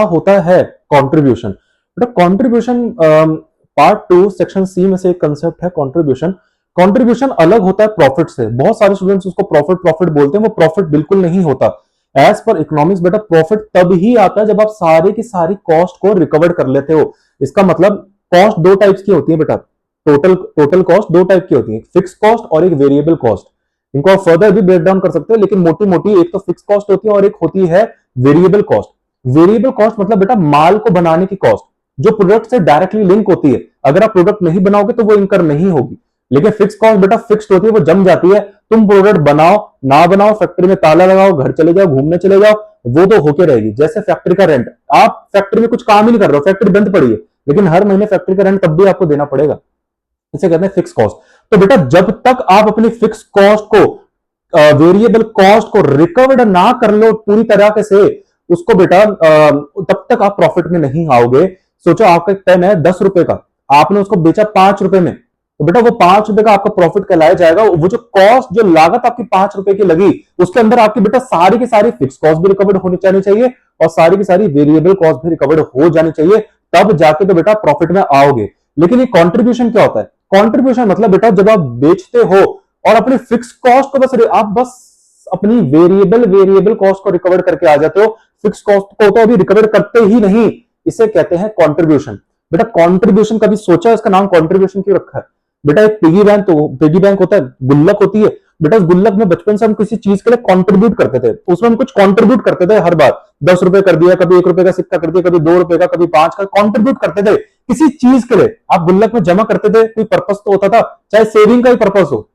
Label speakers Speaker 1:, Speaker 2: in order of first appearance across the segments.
Speaker 1: होता है कंट्रीब्यूशन। बेटा कंट्रीब्यूशन पार्ट 2 सेक्शन सी में से एक कंसेप्ट है कंट्रीब्यूशन। कंट्रीब्यूशन अलग होता है प्रॉफिट से। बहुत सारे स्टूडेंट्स उसको प्रॉफिट प्रॉफिट बोलते हैं, वो प्रॉफिट बिल्कुल नहीं होता। एज पर इकोनॉमिक्स बेटा प्रॉफिट तब ही आता है जब आप सारी की सारी कॉस्ट को रिकवर कर लेते हो। इसका मतलब कॉस्ट दो टाइप्स की होती है बेटा, टोटल कॉस्ट दो टाइप की होती है, फिक्स कॉस्ट और एक वेरिएबल कॉस्ट। इनको आप फर्दर भी ब्रेक डाउन कर सकते हो, लेकिन मोटी मोटी एक तो फिक्स कॉस्ट होती है और एक होती है वेरिएबल कॉस्ट। वेरिएबल कॉस्ट मतलब बेटा माल को बनाने की कॉस्ट, जो प्रोडक्ट से डायरेक्टली लिंक होती है। अगर आप प्रोडक्ट नहीं बनाओगे तो वो इनकर नहीं होगी। लेकिन फिक्स कॉस्ट बेटा फिक्स्ड होती है, वो जम जाती है। तुम प्रोडक्ट बनाओ ना बनाओ, फैक्ट्री में ताला लगाओ, घर चले जाओ, घूमने चले जाओ, वो तो होके रहेगी। जैसे फैक्ट्री का रेंट, आप फैक्ट्री में कुछ काम ही नहीं कर रहे हो, फैक्ट्री बंद पड़ी है, लेकिन हर महीने फैक्ट्री का रेंट तब भी आपको देना पड़ेगा। इसे कहते हैं फिक्स कॉस्ट। तो बेटा जब तक आप अपनी फिक्स कॉस्ट को, वेरिएबल कॉस्ट को रिकवर्ड ना कर लो पूरी तरह से, उसको बेटा तब तक आप प्रॉफिट में नहीं आओगे। सोचो आपका पेन है 10 रुपए का, आपने उसको बेचा 5 रुपए में, तो बेटा वो 5 रुपए का आपका प्रॉफिट कहलाया जाएगा। वो जो कॉस्ट, जो लागत आपकी 5 रुपए की लगी, उसके अंदर आपकी बेटा सारी की सारी फिक्स कॉस्ट भी रिकवर्ड होनी जानी चाहिए और सारी की सारी वेरिएबल कॉस्ट भी रिकवर्ड हो जानी चाहिए, तब जाके तो बेटा प्रॉफिट में आओगे। लेकिन ये कॉन्ट्रीब्यूशन क्या होता है? कॉन्ट्रीब्यूशन मतलब बेटा जब आप बेचते हो और अपनी फिक्स कॉस्ट को बस अपनी वेरिएबल कॉस्ट को रिकवर करके आ जाते हो, फिक्स कॉस्ट को तो अभी रिकवर करते ही नहीं, इसे कहते हैं कॉन्ट्रीब्यूशन। बेटा कॉन्ट्रीब्यूशन कभी सोचा इसका नाम कॉन्ट्रीब्यूशन क्यों रखा है? बेटा एक पिगी बैंक, तो पिगी बैंक होता है, गुल्लक होती है बेटा। उस गुल्लक में बचपन से हम किसी चीज के लिए कंट्रीब्यूट करते थे, उसमें हम कुछ कंट्रीब्यूट करते थे हर बार। 10 रुपए कर दिया, कभी 1 रुपए का सिक्का कर दिया, कभी 2 रुपए का, कभी 5 का, कंट्रीब्यूट करते थे किसी चीज के लिए। आप गुल्लक में जमा करते थे, कोई पर्पस तो होता था, चाहे सेविंग का ही पर्पस हो।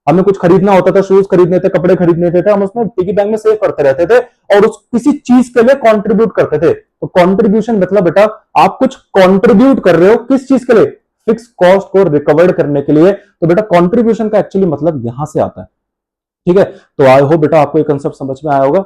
Speaker 1: हमें कुछ खरीदना होता था, शूज खरीदने थे, कपड़े खरीदने थे, हम उसमें पिगी बैंक में सेव करते रहते थे और उस किसी चीज के लिए कंट्रीब्यूट करते थे। तो कंट्रीब्यूशन मतलब बेटा आप कुछ कंट्रीब्यूट कर रहे हो, किस चीज के लिए? फिक्स कॉस्ट को रिकवर करने के लिए। तो बेटा कंट्रीब्यूशन का एक्चुअली मतलब यहां से आता है। ठीक है, तो आई होप बेटा आपको ये कंसेप्ट समझ में आया होगा।